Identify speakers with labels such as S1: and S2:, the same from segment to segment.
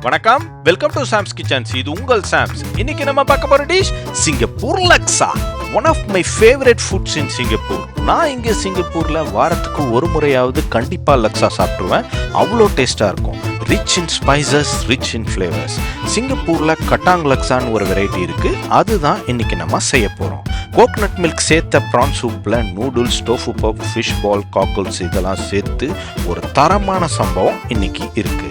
S1: வணக்கம், welcome to Sam's kitchens. இது உங்கள் சாம்ஸ். இன்னைக்கு நம்ம பார்க்க போற dish Singapore laksa. One of my favourite foods in Singapore. நான் இங்கே சிங்கப்பூர்ல வாரத்துக்கு ஒரு முறையாவது கண்டிப்பா லக்ஸா சாப்பிடுவேன். அவ்வளோ டேஸ்டா இருக்கும். Rich in spices, rich in flavours. சிங்கப்பூர்ல கட்டாங் லக்ஸான்னு ஒரு வெரைட்டி இருக்கு. அதுதான் இன்னைக்கு நம்ம செய்ய போறோம். கோகனட் மில்க் சேர்த்த ப்ரான் சூப்ல நூடுல்ஸ், டோஃபு பப், ஃபிஷ் பால், காக்கல்ஸ் இதெல்லாம் சேர்த்து ஒரு தரமான சம்பவம் இன்னைக்கு இருக்கு.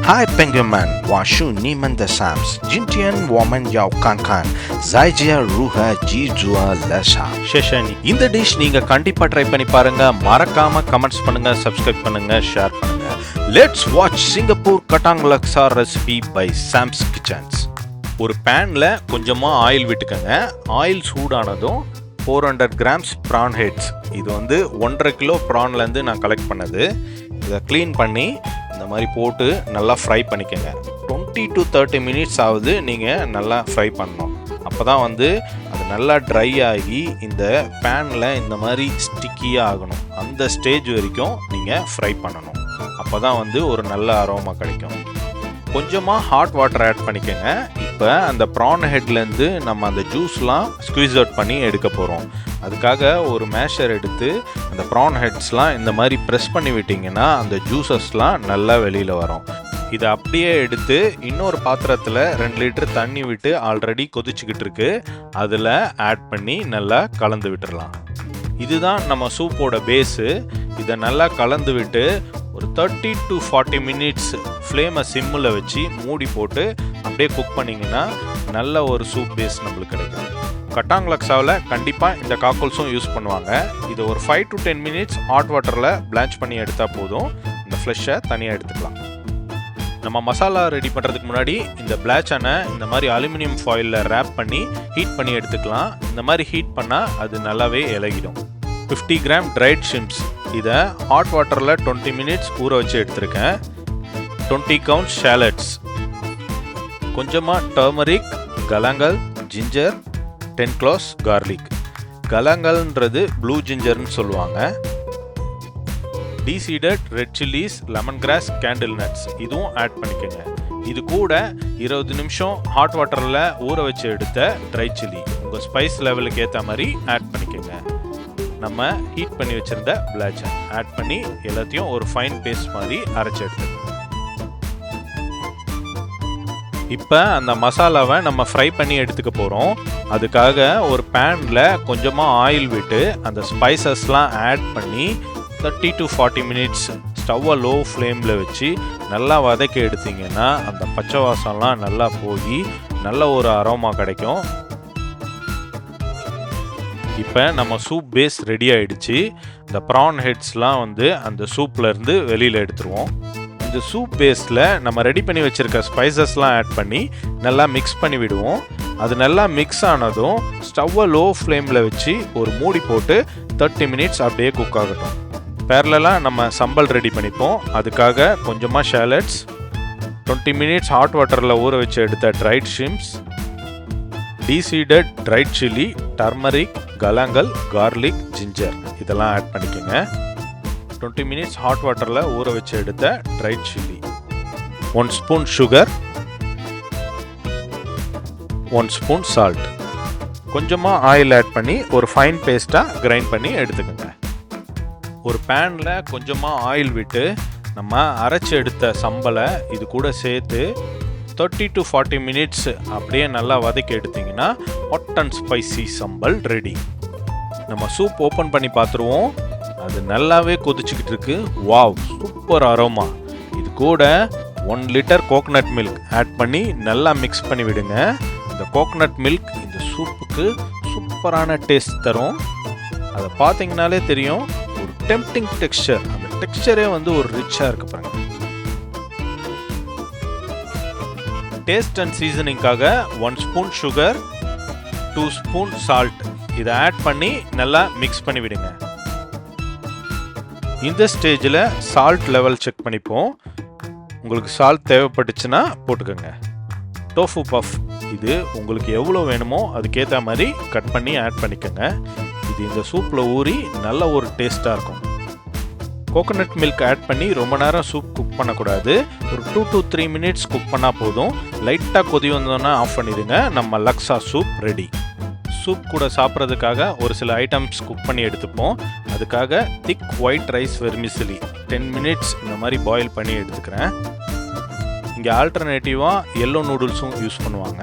S1: Hai Penguin, Washu Niman the Sams, Jintian Woman Yao Kankan, Zaijia Ruha Jijua Lasha. Sheshani. இந்த டிஷ் நீங்க கண்டிப்பா ட்ரை பண்ணி பாருங்க. மறக்காம கமெண்ட்ஸ் பண்ணுங்க, சப்ஸ்கிரைப் பண்ணுங்க, ஷேர் பண்ணுங்க. Let's watch Singapore Katang Laksa recipe by Sam's Kitchens. ஒரு பேன்ல கொஞ்சமா ஆயில் விட்டுக்கங்க. ஆயில் சூடானதும் 400 grams prawn heads. இது 1.5 கிலோ ப்ரான்லேருந்து நான் கலெக்ட் பண்ணது. இதை க்ளீன் பண்ணி இந்த மாதிரி போட்டு நல்லா ஃப்ரை பண்ணிக்கோங்க. 20 to 30 மினிட்ஸ் ஆகுது நீங்கள் நல்லா ஃப்ரை பண்ணணும். அப்போ தான் அது நல்லா ட்ரை ஆகி இந்த பேனில் இந்த மாதிரி ஸ்டிக்கியாக ஆகணும். அந்த ஸ்டேஜ் வரைக்கும் நீங்கள் ஃப்ரை பண்ணணும். அப்போ தான் ஒரு நல்ல அரோமா கிடைக்கும். கொஞ்சமாக ஹாட் வாட்டர் ஆட் பண்ணிக்கோங்க. இப்போ அந்த ப்ரான் ஹெட்லேருந்து நம்ம அந்த ஜூஸ்லாம் ஸ்குவீஸ் அவுட் பண்ணி எடுக்க போகிறோம். அதுக்காக ஒரு மேஷர் எடுத்து அந்த ப்ரான் ஹெட்ஸ்லாம் இந்த மாதிரி ப்ரெஸ் பண்ணி விட்டிங்கன்னா அந்த ஜூஸஸ்லாம் நல்லா வெளியில் வரும். இதை அப்படியே எடுத்து இன்னொரு பாத்திரத்தில் 2 லிட்டர் தண்ணி விட்டு ஆல்ரெடி கொதிச்சுக்கிட்டு இருக்கு, அதில் ஆட் பண்ணி நல்லா கலந்து விட்டுடலாம். இதுதான் நம்ம சூப்போட பேஸு. இதை நல்லா கலந்து விட்டு ஒரு 30 to 40 மினிட்ஸ் ஃப்ளேமை சிம்மில் வச்சு மூடி போட்டு அப்படியே குக் பண்ணிங்கன்னா நல்ல ஒரு சூப் பேஸ் நம்மளுக்கு கிடைக்கும். கட்டாங் லக்ஸாவில் கண்டிப்பாக இந்த காக்கல்ஸும் யூஸ் பண்ணுவாங்க. இது ஒரு 5 to 10 மினிட்ஸ் ஹாட் வாட்டரில் பிளான்ச் பண்ணி எடுத்தால் போதும். இந்த ஃப்ளெஷ்ஷை தனியாக எடுத்துக்கலாம். நம்ம மசாலா ரெடி பண்ணுறதுக்கு முன்னாடி இந்த பிளாச்சானை இந்த மாதிரி அலுமினியம் ஃபாயிலில் ரேப் பண்ணி ஹீட் பண்ணி எடுத்துக்கலாம். இந்த மாதிரி ஹீட் பண்ணால் அது நல்லாவே இலகிடும். 50 கிராம் ட்ரைட் ஷிம்ப்ஸ். இதை ஹாட் வாட்டரில் 20 மினிட்ஸ் ஊற வச்சு எடுத்திருக்கேன். 20 கவுண்ட் ஷாலட்ஸ், கொஞ்சமாக turmeric, galangal, ginger, 10 cloves garlic. கலங்கல்ன்றது ப்ளூ ஜிஞ்சர்னு சொல்லுவாங்க. Deseeded red chillies, lemon grass, candle nuts இதுவும் ஆட் பண்ணிக்கோங்க. இது கூட 20 நிமிஷம் ஹாட் வாட்டரில் ஊற வச்சு எடுத்த ட்ரை சில்லி உங்கள் ஸ்பைஸ் லெவலுக்கு ஏற்ற மாதிரி ஆட் பண்ணிக்கோங்க. நம்ம ஹீட் பண்ணி வச்சுருந்த பிளாச்சன் ஆட் பண்ணி எல்லாத்தையும் ஒரு ஃபைன் பேஸ்ட் மாதிரி அரைச்சி எடுத்துக்கோங்க. இப்போ அந்த மசாலாவை நம்ம ஃப்ரை பண்ணி எடுத்துக்க போகிறோம். அதுக்காக ஒரு பேனில் கொஞ்சமாக ஆயில் விட்டு அந்த ஸ்பைசஸ்லாம் ஆட் பண்ணி 30 to 40 மினிட்ஸ் ஸ்டவ்வை லோ ஃப்ளேமில் வச்சு நல்லா வதக்கி எடுத்திங்கன்னா அந்த பச்சை வாசம்லாம் நல்லா போய் நல்ல ஒரு அரோமா கிடைக்கும். இப்போ நம்ம சூப் பேஸ் ரெடி ஆகிடுச்சு. இந்த ப்ரான் ஹெட்ஸ்லாம் அந்த சூப்லேருந்து வெளியில் எடுத்துருவோம். இந்த சூப் பேஸில் நம்ம ரெடி பண்ணி வச்சுருக்க ஸ்பைசஸ்லாம் ஆட் பண்ணி நல்லா மிக்ஸ் பண்ணி விடுவோம். அது நல்லா மிக்ஸ் ஆனதும் ஸ்டவ்வை லோ ஃப்ளேமில் வச்சு ஒரு மூடி போட்டு 30 மினிட்ஸ் அப்படியே குக் ஆகட்டும். பேரலாக நம்ம சம்பல் ரெடி பண்ணிப்போம். அதுக்காக கொஞ்சமாக ஷாலட்ஸ், 20 மினிட்ஸ் ஹாட் வாட்டரில் ஊற வச்சு எடுத்த dried shrimps, deseeded dried chilli, turmeric, galangal, garlic, ginger இதெல்லாம் ஆட் பண்ணிக்கோங்க. 20 மினிட்ஸ் ஹாட் வாட்டரில் ஊற வச்சு எடுத்த dried chilli, 1 spoon sugar, 1 spoon salt, கொஞ்சமாக ஆயில் ஆட் பண்ணி ஒரு ஃபைன் பேஸ்ட்டாக கிரைண்ட் பண்ணி எடுத்துக்கோங்க. ஒரு பேனில் கொஞ்சமாக ஆயில் விட்டு நம்ம அரைச்சி எடுத்த சம்பலை இது கூட சேர்த்து 30 to 40 மினிட்ஸ் அப்படியே நல்லா வதக்கி எடுத்திங்கன்னா hot and spicy sambal ready. நம்ம சூப் ஓப்பன் பண்ணி பார்த்துருவோம். அது நல்லாவே கொதிச்சுக்கிட்டு இருக்கு. Wow, super aroma. இது கூட 1 லிட்டர் கோகனட் மில்க் ஆட் பண்ணி நல்லா மிக்ஸ் பண்ணி விடுங்க. இந்த கோகனட் மில்க் இந்த சூப்புக்கு சூப்பரான டேஸ்ட் தரும். அதை பார்த்தீங்கனாலே தெரியும், ஒரு டெம்ப்டிங் டெக்ஸ்சர். அந்த டெக்ஸ்சரே ஒரு ரிச்சாக இருக்கு பாருங்க. டேஸ்ட் அண்ட் சீசனிங்காக 1 ஸ்பூன் சுகர், 2 ஸ்பூன் சால்ட் இதை ஆட் பண்ணி நல்லா மிக்ஸ் பண்ணி விடுங்க. இந்த ஸ்டேஜில் சால்ட் லெவல் செக் பண்ணிப்போம். உங்களுக்கு சால்ட் தேவைப்பட்டுச்சுன்னா போட்டுக்கோங்க. டோஃபு பஃப் இது உங்களுக்கு எவ்வளோ வேணுமோ அதுக்கேற்ற மாதிரி கட் பண்ணி ஆட் பண்ணிக்கோங்க. இது இந்த சூப்பில் ஊறி நல்ல ஒரு டேஸ்ட்டாக இருக்கும். கோகோனட் மில்க் ஆட் பண்ணி ரொம்ப நேரம் சூப் குக் பண்ணக்கூடாது. ஒரு 2 to 3 minutes குக் பண்ணால் போதும். லைட்டாக கொதி வந்தோன்னா ஆஃப் பண்ணிடுங்க. நம்ம லக்ஸா சூப் ரெடி. சூப் கூட சாப்பிட்றதுக்காக ஒரு சில ஐட்டம்ஸ் குக் பண்ணி எடுத்துப்போம். அதுக்காக திக் ஒயிட் ரைஸ் வெர்மிசலி 10 minutes இந்த மாதிரி பாயில் பண்ணி எடுத்துக்கிறேன். இங்கே ஆல்டர்னேட்டிவாக எல்லோ நூடுல்ஸும் யூஸ் பண்ணுவாங்க.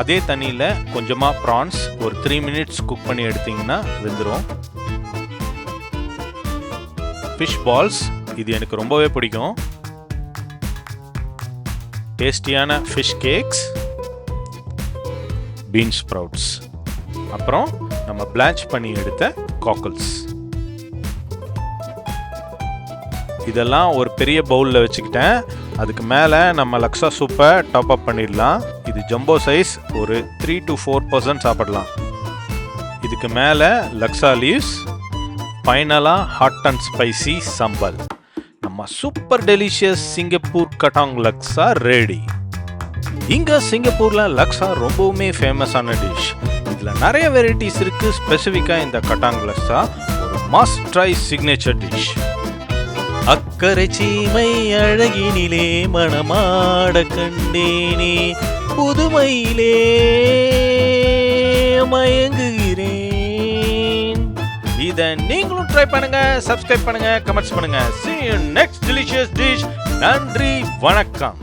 S1: அதே தண்ணியில் கொஞ்சமாக ப்ரான்ஸ் ஒரு 3 minutes குக் பண்ணி எடுத்திங்கன்னா வெந்துடும். ஃபிஷ் பால்ஸ், இது எனக்கு ரொம்பவே பிடிக்கும். டேஸ்டியான ஃபிஷ் கேக்ஸ், பீன் ஸ்ப்ரவுட்ஸ், அப்புறம் நம்ம பிளான்ச் பண்ணி எடுத்த காக்கல்ஸ். இதெல்லாம் ஒரு பெரிய பவுலில் வச்சுக்கிட்டேன். அதுக்கு மேலே நம்ம லக்ஸா சூப்பை டாப் அப் பண்ணிடலாம். இது ஜம்போ சைஸ், ஒரு 3 to 4% சாப்பிடலாம். இதுக்கு மேலே லக்ஸா லீவ்ஸ், ஃபைனலாக ஹாட் அண்ட் ஸ்பைசி சம்பல். நம்ம சூப்பர் டெலிஷியஸ் சிங்கப்பூர் கட்டாங் லக்ஸா ரெடி. இங்கே சிங்கப்பூரில் லக்ஸா ரொம்பவுமே ஃபேமஸான டிஷ். இதில் நிறைய வெரைட்டிஸ் இருக்குது. ஸ்பெசிஃபிக்காக இந்த கட்டாங் லக்ஸா ஒரு மஸ்ட் ட்ரை சிக்னேச்சர் டிஷ். அக்கறை சீமை அழகினிலே மணமாட கண்டேனே, புதுமையிலே மயங்குகிறேன். இதை நீங்களும் ட்ரை பண்ணுங்க, சப்ஸ்கிரைப் பண்ணுங்க, கமெண்ட்ஸ் பண்ணுங்க. See you next delicious dish. நன்றி, வணக்கம்.